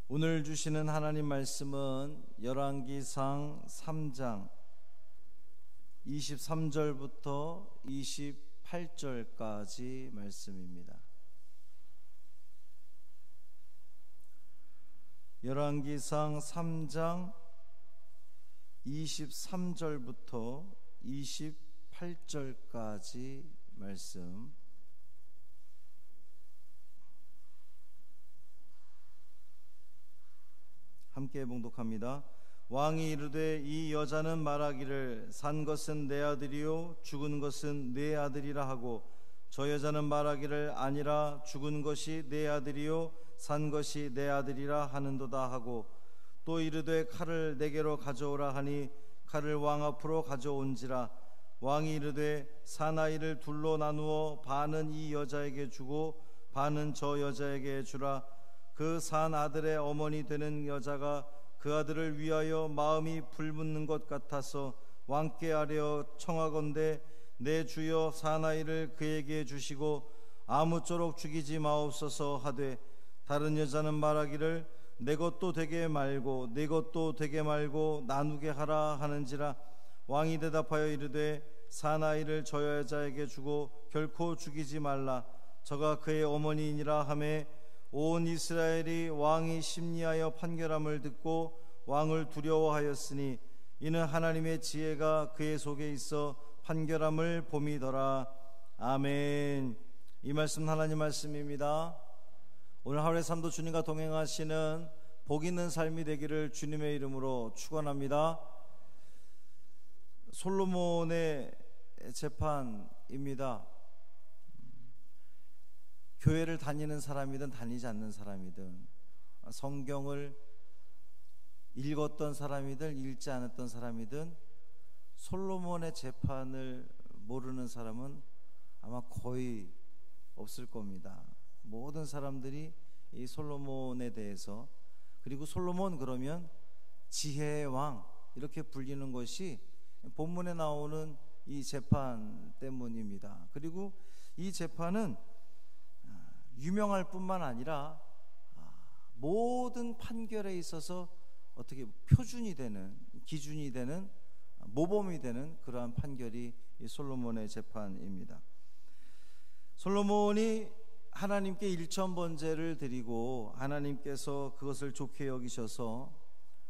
오늘 주시는 하나님 말씀은 열왕기상 3장 23절부터 28절까지 말씀입니다. 열왕기상 3장 23절부터 28절까지 말씀, 함께 봉독합니다. 왕이 이르되 이 여자는 말하기를 산 것은 내 아들이요 죽은 것은 내 아들이라 하고, 저 여자는 말하기를 아니라 죽은 것이 내 아들이요 산 것이 내 아들이라 하는도다 하고, 또 이르되 칼을 내게로 가져오라 하니 칼을 왕 앞으로 가져온지라. 왕이 이르되 사나이를 둘로 나누어 반은 이 여자에게 주고 반은 저 여자에게 주라. 그 산 아들의 어머니 되는 여자가 그 아들을 위하여 마음이 불붙는 것 같아서 왕께 아뢰어 청하건대 내 주여 사나이를 그에게 주시고 아무쪼록 죽이지 마옵소서 하되, 다른 여자는 말하기를 내 것도 되게 말고 내 것도 되게 말고 나누게 하라 하는지라. 왕이 대답하여 이르되 사나이를 저 여자에게 주고 결코 죽이지 말라. 저가 그의 어머니이니라 하매, 온 이스라엘이 왕이 심리하여 판결함을 듣고 왕을 두려워하였으니 이는 하나님의 지혜가 그의 속에 있어 판결함을 봄이더라. 아멘. 이 말씀 하나님 말씀입니다. 오늘 하루의 삶도 주님과 동행하시는 복 있는 삶이 되기를 주님의 이름으로 축원합니다. 솔로몬의 재판입니다. 교회를 다니는 사람이든 다니지 않는 사람이든, 성경을 읽었던 사람이든 읽지 않았던 사람이든, 솔로몬의 재판을 모르는 사람은 아마 거의 없을 겁니다. 모든 사람들이 이 솔로몬에 대해서, 그리고 솔로몬 그러면 지혜의 왕 이렇게 불리는 것이 본문에 나오는 이 재판 때문입니다. 그리고 이 재판은 유명할 뿐만 아니라 모든 판결에 있어서 어떻게 표준이 되는, 기준이 되는, 모범이 되는 그러한 판결이 이 솔로몬의 재판입니다. 솔로몬이 하나님께 일천번제를 드리고 하나님께서 그것을 좋게 여기셔서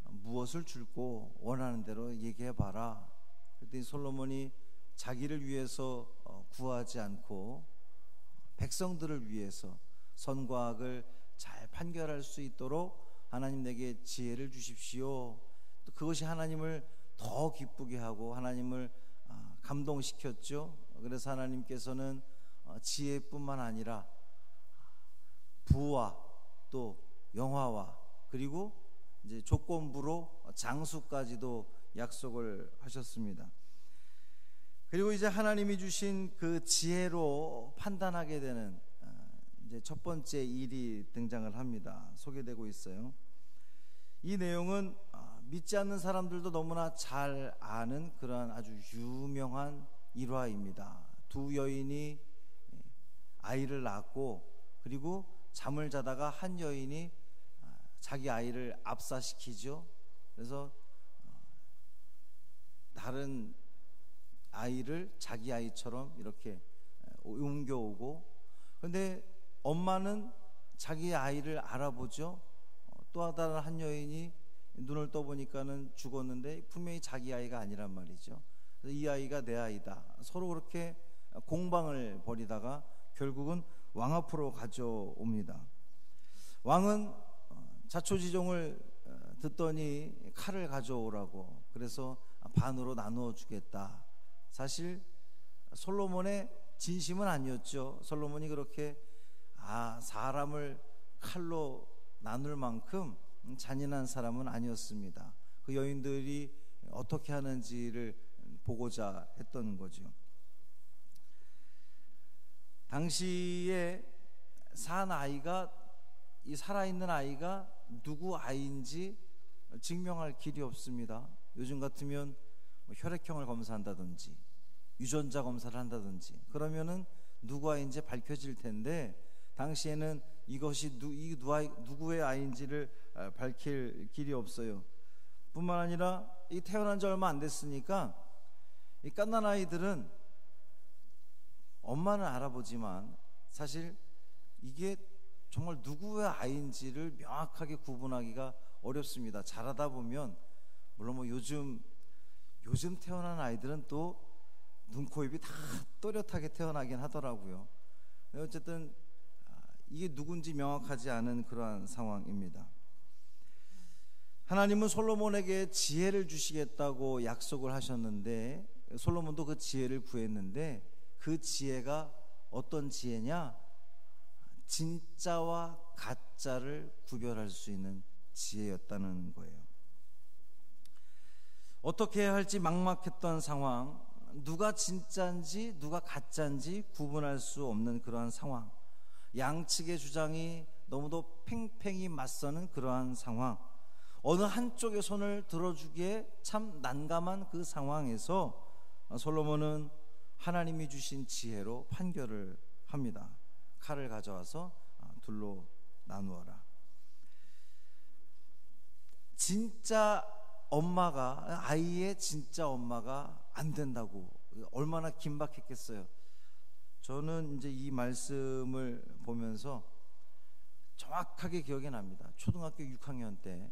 무엇을 줄고 원하는 대로 얘기해봐라. 그랬더니 솔로몬이 자기를 위해서 구하지 않고 백성들을 위해서 선과 악을 잘 판결할 수 있도록 하나님 내게 지혜를 주십시오. 또 그것이 하나님을 더 기쁘게 하고 하나님을 감동시켰죠. 그래서 하나님께서는 지혜뿐만 아니라 부와 또 영화와 그리고 이제 조건부로 장수까지도 약속을 하셨습니다. 그리고 이제 하나님이 주신 그 지혜로 판단하게 되는 이제 첫 번째 일이 등장을 합니다. 소개되고 있어요. 이 내용은 믿지 않는 사람들도 너무나 잘 아는 그러한 아주 유명한 일화입니다. 두 여인이 아이를 낳고, 그리고 잠을 자다가 한 여인이 자기 아이를 압사시키죠. 그래서 다른 아이를 자기 아이처럼 이렇게 옮겨오고, 그런데 엄마는 자기 아이를 알아보죠. 또 다른 한 여인이 눈을 떠보니까는 죽었는데 분명히 자기 아이가 아니란 말이죠. 그래서 이 아이가 내 아이다. 서로 그렇게 공방을 벌이다가 결국은 왕 앞으로 가져옵니다. 왕은 자초지종을 듣더니 칼을 가져오라고, 그래서 반으로 나누어 주겠다. 사실 솔로몬의 진심은 아니었죠. 솔로몬이 그렇게 사람을 칼로 나눌 만큼 잔인한 사람은 아니었습니다. 그 여인들이 어떻게 하는지를 보고자 했던 거죠. 당시에 산 아이가, 이 살아있는 아이가 누구 아이인지 증명할 길이 없습니다. 요즘 같으면 혈액형을 검사한다든지 유전자 검사를 한다든지 그러면은 누구 아이인지 밝혀질 텐데, 당시에는 이것이 누구의 아이인지를 밝힐 길이 없어요. 뿐만 아니라 이 태어난 지 얼마 안 됐으니까 이 갓난 아이들은 엄마는 알아보지만 사실 이게 정말 누구의 아이인지를 명확하게 구분하기가 어렵습니다. 자라다 보면 물론 뭐 요즘 태어난 아이들은 또 눈, 코, 입이 다 또렷하게 태어나긴 하더라고요. 어쨌든 이게 누군지 명확하지 않은 그러한 상황입니다. 하나님은 솔로몬에게 지혜를 주시겠다고 약속을 하셨는데 솔로몬도 그 지혜를 구했는데 그 지혜가 어떤 지혜냐? 진짜와 가짜를 구별할 수 있는 지혜였다는 거예요. 어떻게 해야 할지 막막했던 상황, 누가 진짜인지 누가 가짜인지 구분할 수 없는 그러한 상황, 양측의 주장이 너무도 팽팽히 맞서는 그러한 상황, 어느 한쪽의 손을 들어주기에 참 난감한 그 상황에서 솔로몬은 하나님이 주신 지혜로 판결을 합니다. 칼을 가져와서 둘로 나누어라. 진짜 엄마가, 아이의 진짜 엄마가 안 된다고 얼마나 긴박했겠어요. 저는 이제 이 말씀을 보면서 정확하게 기억이 납니다. 초등학교 6학년 때,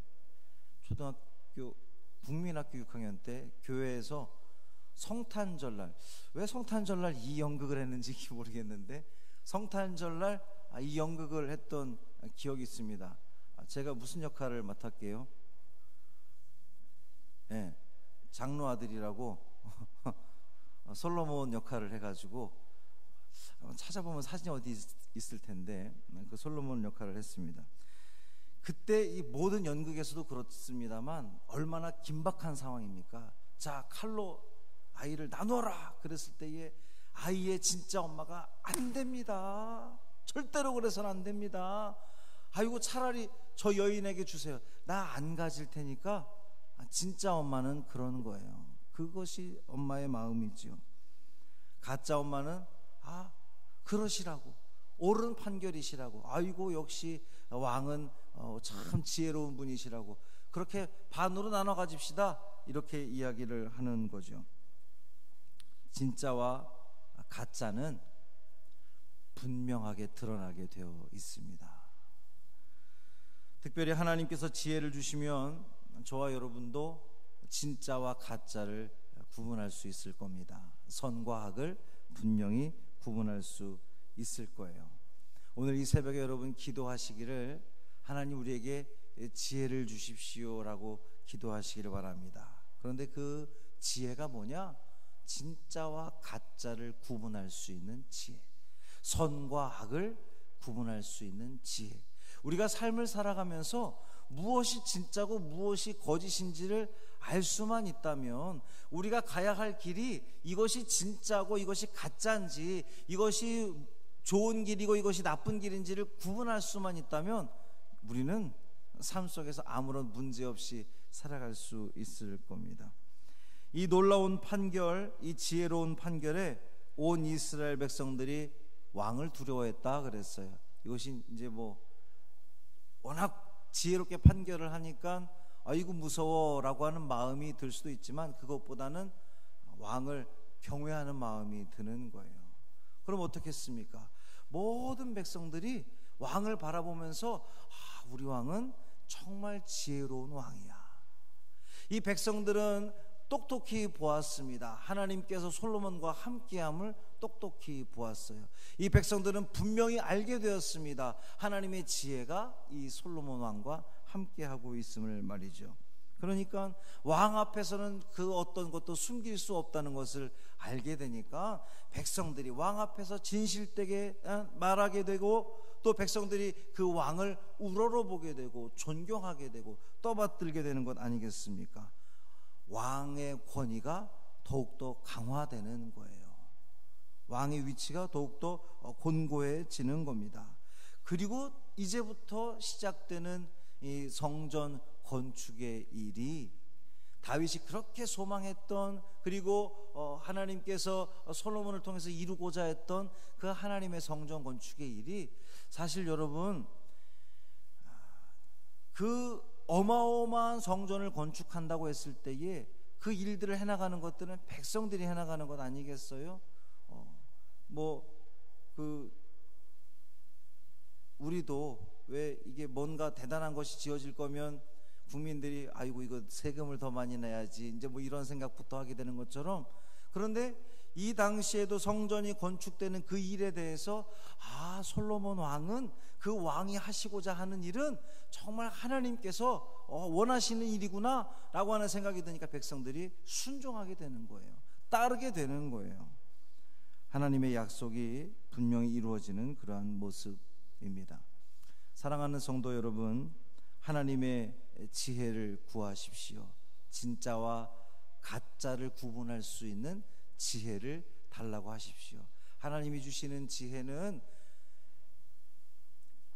국민학교 6학년 때 교회에서 성탄절날, 왜 성탄절날 이 연극을 했는지 모르겠는데 성탄절날 이 연극을 했던 기억이 있습니다. 제가 무슨 역할을 맡았게요? 네, 장로 아들이라고 솔로몬 역할을 해가지고 찾아보면 사진이 어디 있을 텐데 그 솔로몬 역할을 했습니다. 그때 이 모든 연극에서도 그렇습니다만 얼마나 긴박한 상황입니까? 자, 칼로 아이를 나눠라 그랬을 때에 아이의 진짜 엄마가 안 됩니다. 절대로 그래서는 안 됩니다. 아이고 차라리 저 여인에게 주세요. 나 안 가질 테니까. 진짜 엄마는 그러는 거예요. 그것이 엄마의 마음이지요. 가짜 엄마는 그러시라고, 옳은 판결이시라고, 아이고 역시 왕은 참 지혜로운 분이시라고, 그렇게 반으로 나눠 가집시다, 이렇게 이야기를 하는 거죠. 진짜와 가짜는 분명하게 드러나게 되어 있습니다. 특별히 하나님께서 지혜를 주시면 저와 여러분도 진짜와 가짜를 구분할 수 있을 겁니다. 선과 악을 분명히 구분할 수 있을 거예요. 오늘 이 새벽에 여러분 기도하시기를 하나님 우리에게 지혜를 주십시오라고 기도하시기를 바랍니다. 그런데 그 지혜가 뭐냐? 진짜와 가짜를 구분할 수 있는 지혜, 선과 악을 구분할 수 있는 지혜. 우리가 삶을 살아가면서 무엇이 진짜고 무엇이 거짓인지를 알 수만 있다면, 우리가 가야 할 길이 이것이 진짜고 이것이 가짜인지, 이것이 좋은 길이고 이것이 나쁜 길인지를 구분할 수만 있다면 우리는 삶 속에서 아무런 문제 없이 살아갈 수 있을 겁니다. 이 놀라운 판결, 이 지혜로운 판결에 온 이스라엘 백성들이 왕을 두려워했다 그랬어요. 이것이 이제 워낙 지혜롭게 판결을 하니까 아이고 무서워라고 하는 마음이 들 수도 있지만, 그것보다는 왕을 경외하는 마음이 드는 거예요. 그럼 어떻겠습니까? 모든 백성들이 왕을 바라보면서 우리 왕은 정말 지혜로운 왕이야. 이 백성들은 똑똑히 보았습니다. 하나님께서 솔로몬과 함께함을 똑똑히 보았어요. 이 백성들은 분명히 알게 되었습니다. 하나님의 지혜가 이 솔로몬 왕과 함께하고 있음을 말이죠. 그러니까 왕 앞에서는 그 어떤 것도 숨길 수 없다는 것을 알게 되니까 백성들이 왕 앞에서 진실되게 말하게 되고, 또 백성들이 그 왕을 우러러보게 되고 존경하게 되고 떠받들게 되는 것 아니겠습니까? 왕의 권위가 더욱더 강화되는 거예요. 왕의 위치가 더욱더 곤고해지는 겁니다. 그리고 이제부터 시작되는 이 성전 건축의 일이, 다윗이 그렇게 소망했던, 그리고 하나님께서 솔로몬을 통해서 이루고자 했던 그 하나님의 성전 건축의 일이 사실 여러분, 그 어마어마한 성전을 건축한다고 했을 때에 그 일들을 해나가는 것들은 백성들이 해나가는 것 아니겠어요? 우리도 왜 이게 뭔가 대단한 것이 지어질 거면 국민들이 아이고 이거 세금을 더 많이 내야지 이제 뭐 이런 생각부터 하게 되는 것처럼, 그런데 이 당시에도 성전이 건축되는 그 일에 대해서 솔로몬 왕은 그 왕이 하시고자 하는 일은 정말 하나님께서 원하시는 일이구나 라고 하는 생각이 드니까 백성들이 순종하게 되는 거예요. 따르게 되는 거예요. 하나님의 약속이 분명히 이루어지는 그러한 모습입니다. 사랑하는 성도 여러분, 하나님의 지혜를 구하십시오. 진짜와 가짜를 구분할 수 있는 지혜를 달라고 하십시오. 하나님이 주시는 지혜는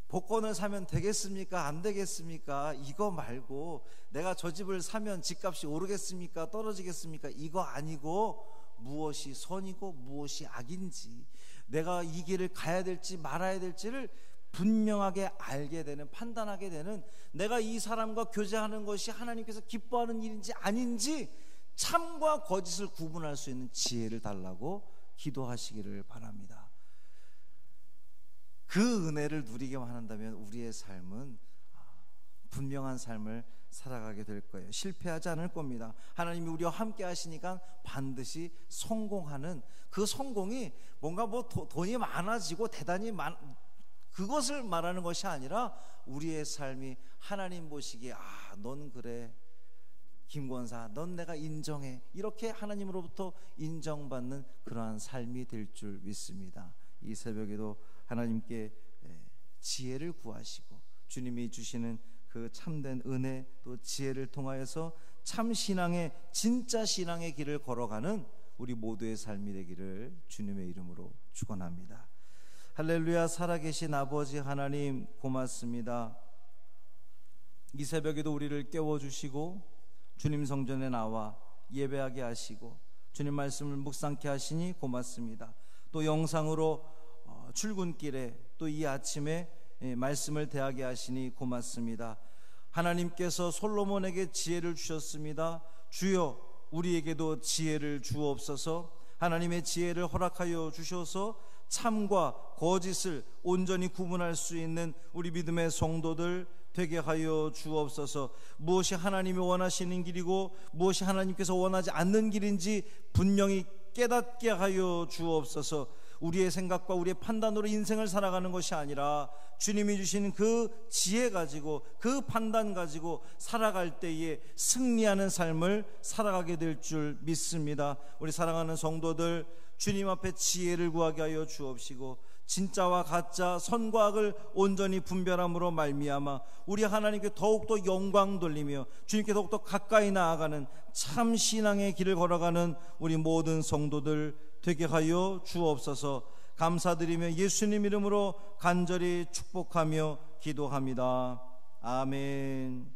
복권을 사면 되겠습니까? 안 되겠습니까? 이거 말고 내가 저 집을 사면 집값이 오르겠습니까? 떨어지겠습니까? 이거 아니고 무엇이 선이고 무엇이 악인지, 내가 이 길을 가야 될지 말아야 될지를 분명하게 알게 되는, 판단하게 되는, 내가 이 사람과 교제하는 것이 하나님께서 기뻐하는 일인지 아닌지 참과 거짓을 구분할 수 있는 지혜를 달라고 기도하시기를 바랍니다. 그 은혜를 누리게만 한다면 우리의 삶은 분명한 삶을 살아가게 될 거예요. 실패하지 않을 겁니다. 하나님이 우리와 함께 하시니까 반드시 성공하는, 그 성공이 뭔가 뭐 돈이 많아지고 대단히 그것을 말하는 것이 아니라 우리의 삶이 하나님 보시기에 넌 그래 김권사, 넌 내가 인정해, 이렇게 하나님으로부터 인정받는 그러한 삶이 될 줄 믿습니다. 이 새벽에도 하나님께 지혜를 구하시고 주님이 주시는 그 참된 은혜 또 지혜를 통하여서 참 신앙의, 진짜 신앙의 길을 걸어가는 우리 모두의 삶이 되기를 주님의 이름으로 축원합니다. 할렐루야. 살아계신 아버지 하나님 고맙습니다. 이 새벽에도 우리를 깨워주시고 주님 성전에 나와 예배하게 하시고 주님 말씀을 묵상케 하시니 고맙습니다. 또 영상으로 출근길에 또 이 아침에 말씀을 대하게 하시니 고맙습니다. 하나님께서 솔로몬에게 지혜를 주셨습니다. 주여 우리에게도 지혜를 주옵소서. 하나님의 지혜를 허락하여 주셔서 참과 거짓을 온전히 구분할 수 있는 우리 믿음의 성도들 되게 하여 주옵소서. 무엇이 하나님이 원하시는 길이고 무엇이 하나님께서 원하지 않는 길인지 분명히 깨닫게 하여 주옵소서. 우리의 생각과 우리의 판단으로 인생을 살아가는 것이 아니라 주님이 주신 그 지혜 가지고, 그 판단 가지고 살아갈 때에 승리하는 삶을 살아가게 될 줄 믿습니다. 우리 사랑하는 성도들, 주님 앞에 지혜를 구하게 하여 주옵시고 진짜와 가짜, 선과 악을 온전히 분별함으로 말미암아 우리 하나님께 더욱더 영광 돌리며 주님께 더욱더 가까이 나아가는 참 신앙의 길을 걸어가는 우리 모든 성도들 되게 하여 주옵소서. 감사드리며 예수님 이름으로 간절히 축복하며 기도합니다. 아멘.